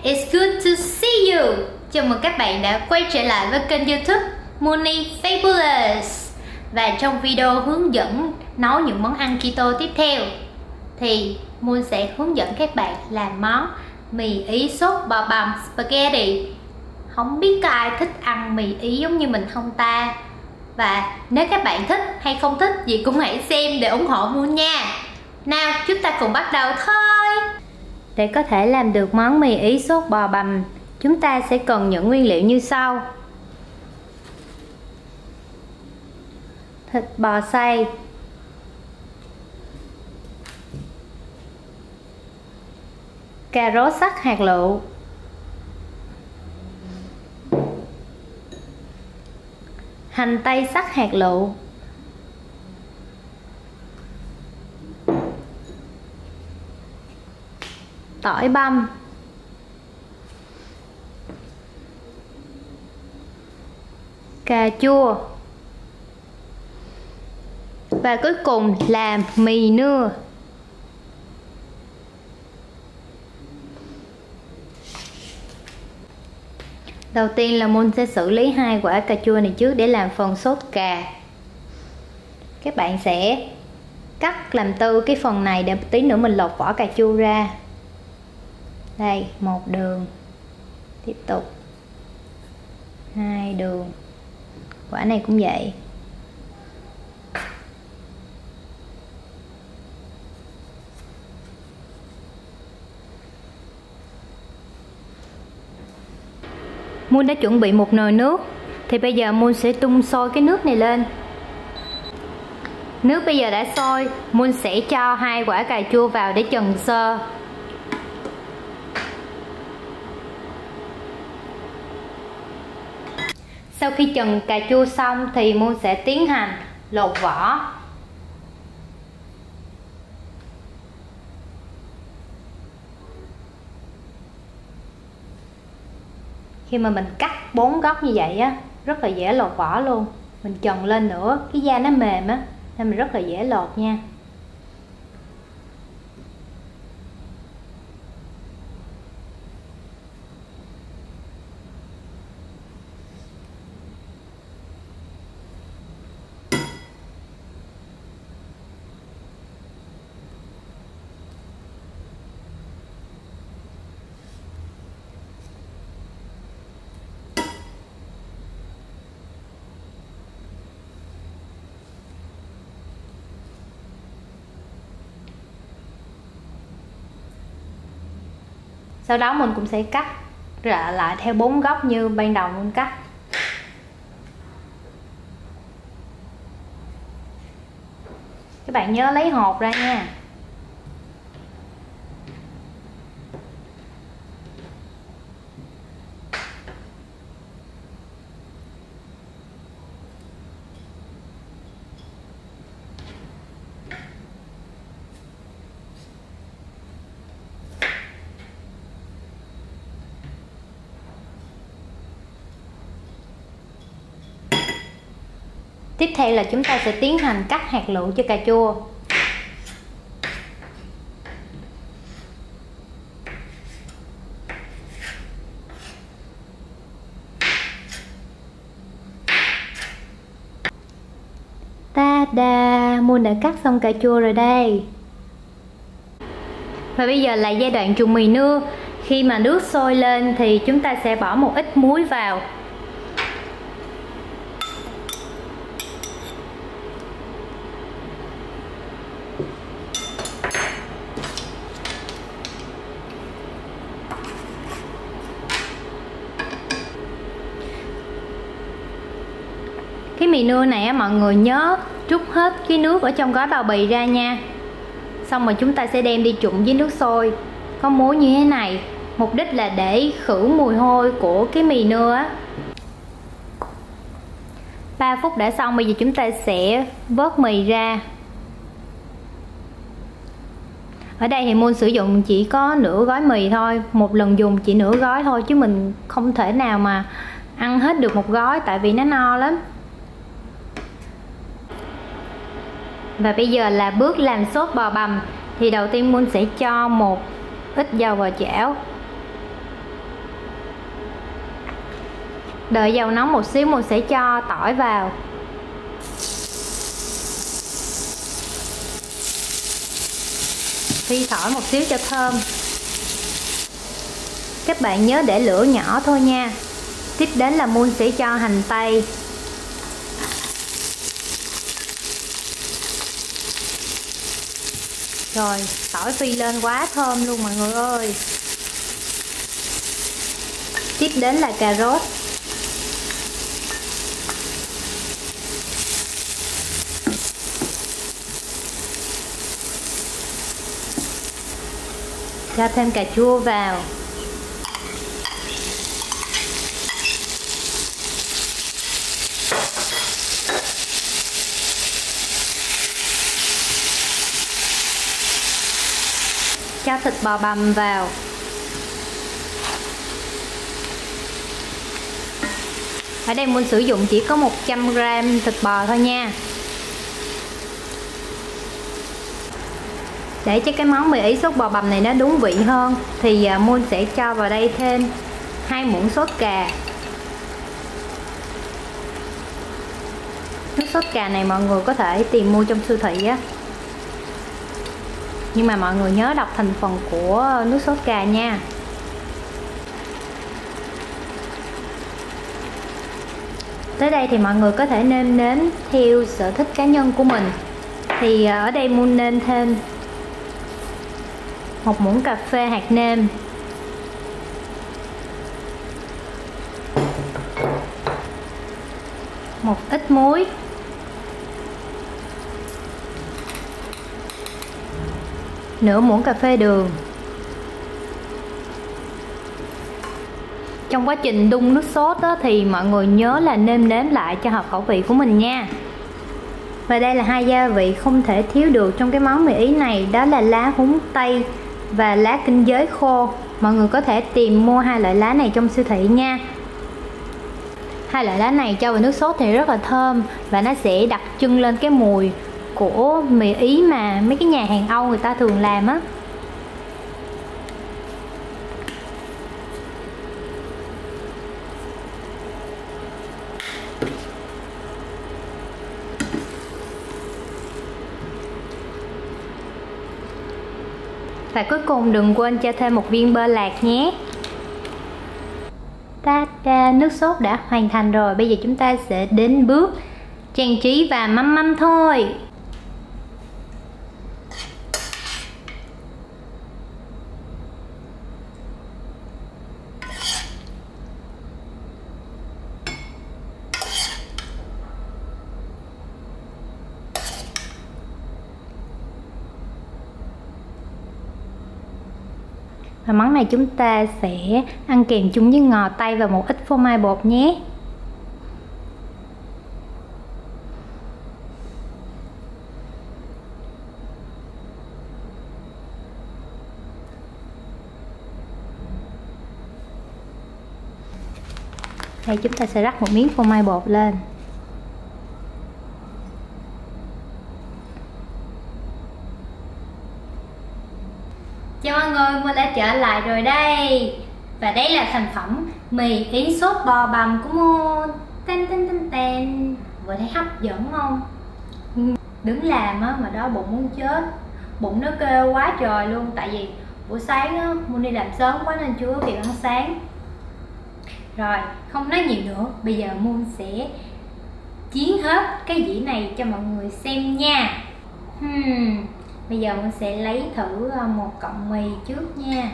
It's good to see you. Chào mừng các bạn đã quay trở lại với kênh YouTube Moony Fabulous. Và trong video hướng dẫn nấu những món ăn keto tiếp theo thì Moon sẽ hướng dẫn các bạn làm món mì Ý sốt bò bằm spaghetti. Không biết có ai thích ăn mì Ý giống như mình không ta? Và nếu các bạn thích hay không thích gì cũng hãy xem để ủng hộ Moon nha. Nào chúng ta cùng bắt đầu thôi. Để có thể làm được món mì Ý sốt bò bằm, chúng ta sẽ cần những nguyên liệu như sau: thịt bò xay, cà rốt sắc hạt lựu, hành tây sắc hạt lựu, tỏi băm, cà chua và cuối cùng là mì nưa. Đầu tiên là Moon sẽ xử lý 2 quả cà chua này trước để làm phần sốt cà. Các bạn sẽ cắt làm tư cái phần này để tí nữa mình lột vỏ cà chua ra. Đây, 1 đường. Tiếp tục 2 đường. Quả này cũng vậy. Moon đã chuẩn bị một nồi nước. Thì bây giờ Moon sẽ đun sôi cái nước này lên. Nước bây giờ đã sôi, Moon sẽ cho 2 quả cà chua vào để trần sơ. Sau khi trần cà chua xong thì Moon sẽ tiến hành lột vỏ. Khi mà mình cắt 4 góc như vậy á, rất là dễ lột vỏ luôn. Mình trần lên nữa, cái da nó mềm á, nên mình rất là dễ lột nha. Sau đó mình cũng sẽ cắt lại theo 4 góc như ban đầu mình cắt. Các bạn nhớ lấy hột ra nha. Tiếp theo là chúng ta sẽ tiến hành cắt hạt lựu cho cà chua. Ta-da! Moon đã cắt xong cà chua rồi đây. Và bây giờ là giai đoạn trùng mì nưa. Khi mà nước sôi lên thì chúng ta sẽ bỏ một ít muối vào. Cái mì nưa này mọi người nhớ trút hết cái nước ở trong gói bao bì ra nha. Xong rồi chúng ta sẽ đem đi trụng với nước sôi có muối như thế này. Mục đích là để khử mùi hôi của cái mì nưa á. 3 phút đã xong, bây giờ chúng ta sẽ vớt mì ra. Ở đây thì Moon sử dụng chỉ có nửa gói mì thôi. Một lần dùng chỉ nửa gói thôi, chứ mình không thể nào mà ăn hết được một gói tại vì nó no lắm. Và bây giờ là bước làm sốt bò bằm. Thì đầu tiên Moon sẽ cho một ít dầu vào chảo. Đợi dầu nóng một xíu, mình sẽ cho tỏi vào. Phi tỏi một xíu cho thơm. Các bạn nhớ để lửa nhỏ thôi nha. Tiếp đến là Moon sẽ cho hành tây. Rồi, tỏi phi lên quá thơm luôn mọi người ơi. Tiếp đến là cà rốt. Cho thêm cà chua vào. Cho thịt bò bằm vào. Ở đây Moon sử dụng chỉ có 100g thịt bò thôi nha. Để cho cái món mì Ý sốt bò bằm này nó đúng vị hơn thì Moon sẽ cho vào đây thêm 2 muỗng sốt cà. Nước sốt cà này mọi người có thể tìm mua trong siêu thị á. Nhưng mà mọi người nhớ đọc thành phần của nước sốt cà nha. Tới đây thì mọi người có thể nêm nếm theo sở thích cá nhân của mình. Thì ở đây Moon nêm thêm 1 muỗng cà phê hạt nêm, 1 ít muối, nửa muỗng cà phê đường. Trong quá trình đun nước sốt đó, thì mọi người nhớ là nêm nếm lại cho hợp khẩu vị của mình nha. Và đây là 2 gia vị không thể thiếu được trong cái món mì Ý này, đó là lá húng tây và lá kinh giới khô. Mọi người có thể tìm mua 2 loại lá này trong siêu thị nha. 2 loại lá này cho vào nước sốt thì rất là thơm và nó sẽ đặc trưng lên cái mùi của mì Ý mà mấy cái nhà hàng Âu người ta thường làm á. Và cuối cùng đừng quên cho thêm 1 viên bơ lạc nhé. Ta-da, nước sốt đã hoàn thành rồi. Bây giờ chúng ta sẽ đến bước trang trí và mâm mâm thôi. Và món này chúng ta sẽ ăn kèm chung với ngò tây và một ít phô mai bột nhé. Đây chúng ta sẽ rắc một miếng phô mai bột lên. Chào mọi người, Moon đã trở lại rồi đây. Và đây là thành phẩm mì Ý sốt bò bằm của Moon. Tên tên tên tên. Vừa thấy hấp dẫn không? Đứng làm á mà đó bụng muốn chết. Bụng nó kêu quá trời luôn. Tại vì buổi sáng á Moon đi làm sớm quá nên chưa có kịp ăn sáng. Rồi, không nói nhiều nữa. Bây giờ Moon sẽ chiến hết cái dĩa này cho mọi người xem nha. Bây giờ mình sẽ lấy thử 1 cọng mì trước nha.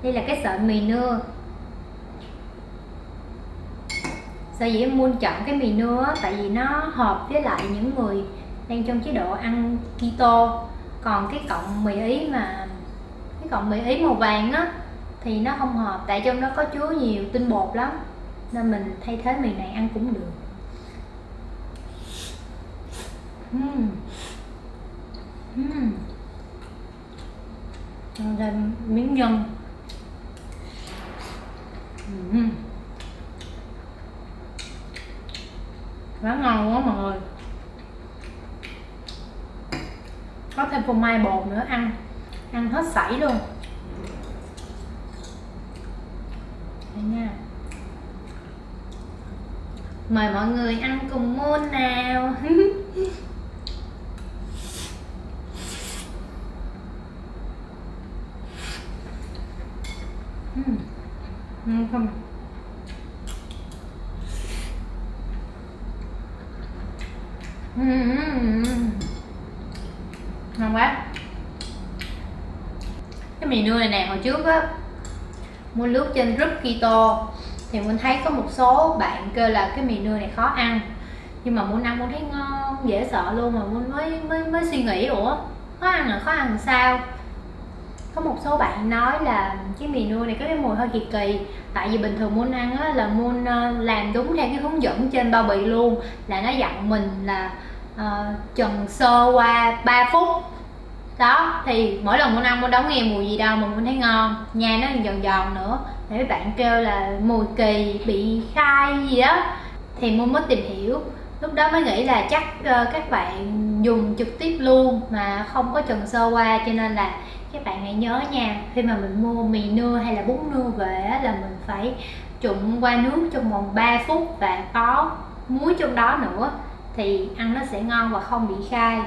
Đây là cái sợi mì nưa. Sở dĩ Moon chọn cái mì nưa tại vì nó hợp với lại những người đang trong chế độ ăn keto. Còn cái cọng mì Ý mà cái cọng mì Ý màu vàng á thì nó không hợp, tại trong nó có chứa nhiều tinh bột lắm, nên mình thay thế mì này ăn cũng được. Thêm miếng nhân. Quá ngon quá mọi người. Có thêm phô mai bột nữa, ăn hết sảy luôn. Đây nha. Mời mọi người ăn cùng Moon nào. Không. Ngon quá. Cái mì nưa này nè, hồi trước á Moon lướt trên group keto thì Moon thấy có một số bạn kêu là cái mì nưa này khó ăn, nhưng mà Moon ăn Moon thấy ngon dễ sợ luôn, mà Moon mới suy nghĩ ủa khó ăn làm sao. Có một số bạn nói là cái mì nưa này có cái mùi hơi kỳ kỳ, tại vì bình thường Moon ăn á, là Moon làm đúng theo cái hướng dẫn trên bao bì luôn, là nó dặn mình là trần sơ qua 3 phút đó, thì mỗi lần Moon ăn Moon đâu nghe mùi gì đâu mà Moon thấy ngon, nhai nó giòn giòn nữa. Thì mấy bạn kêu là mùi kỳ, bị khai gì đó, thì Moon mới tìm hiểu. Lúc đó mới nghĩ là chắc các bạn dùng trực tiếp luôn mà không có trần sơ qua, cho nên là các bạn hãy nhớ nha, khi mà mình mua mì nưa hay là bún nưa về là mình phải trụng qua nước trong vòng 3 phút và có muối trong đó nữa, thì ăn nó sẽ ngon và không bị khai.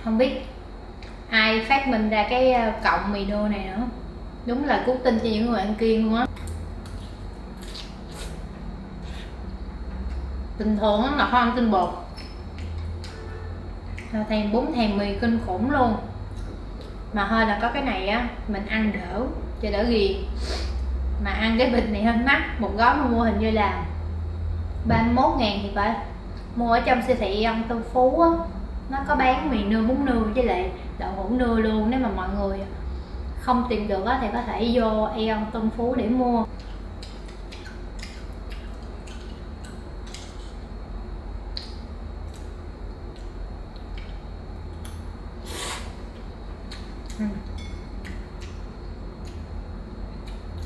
Không biết ai phát minh ra cái cọng mì nưa này nữa, đúng là cứu tinh cho những người ăn kiêng luôn á. Bình thường là không ăn tinh bột, thèm bún thèm mì kinh khủng luôn, mà hơi là có cái này á mình ăn đỡ cho đỡ ghiền. Mà ăn cái bịch này hơi mắc, một gói mà mua hình như là 31.000 thì phải. Mua ở trong siêu thị An Tân Phú á, nó có bán mì nưa, bún nưa với lại đậu hũ nưa luôn. Nếu mà mọi người không tìm được á thì có thể vô Aeon Tân Phú để mua.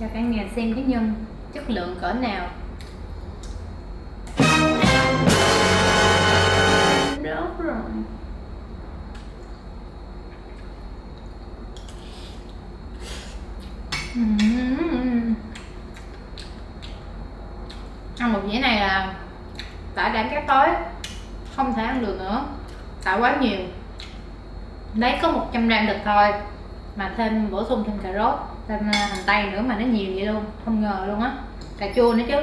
Cho cả nhà xem cái nhân chất lượng cỡ nào. Rớt rồi. Ăn một dĩa này là đã đảm các tối, không thể ăn được nữa tại quá nhiều. Lấy có 100g thịt thôi mà thêm bổ sung thêm cà rốt, thêm hành tây nữa mà nó nhiều vậy luôn, không ngờ luôn á. Cà chua nữa chứ.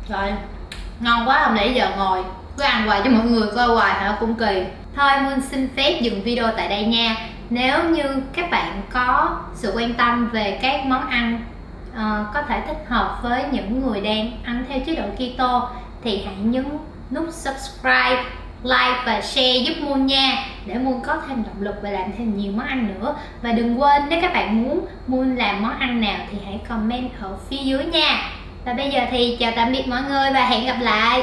Rồi, ngon quá, không lẽ giờ ngồi cứ ăn hoài cho mọi người coi hoài hả, cũng kỳ. Thôi Moon xin phép dừng video tại đây nha. Nếu như các bạn có sự quan tâm về các món ăn có thể thích hợp với những người đang ăn theo chế độ keto thì hãy nhấn nút subscribe, like và share giúp Moon nha, để Moon có thêm động lực và làm thêm nhiều món ăn nữa. Và đừng quên, nếu các bạn muốn Moon làm món ăn nào thì hãy comment ở phía dưới nha. Và bây giờ thì chào tạm biệt mọi người và hẹn gặp lại.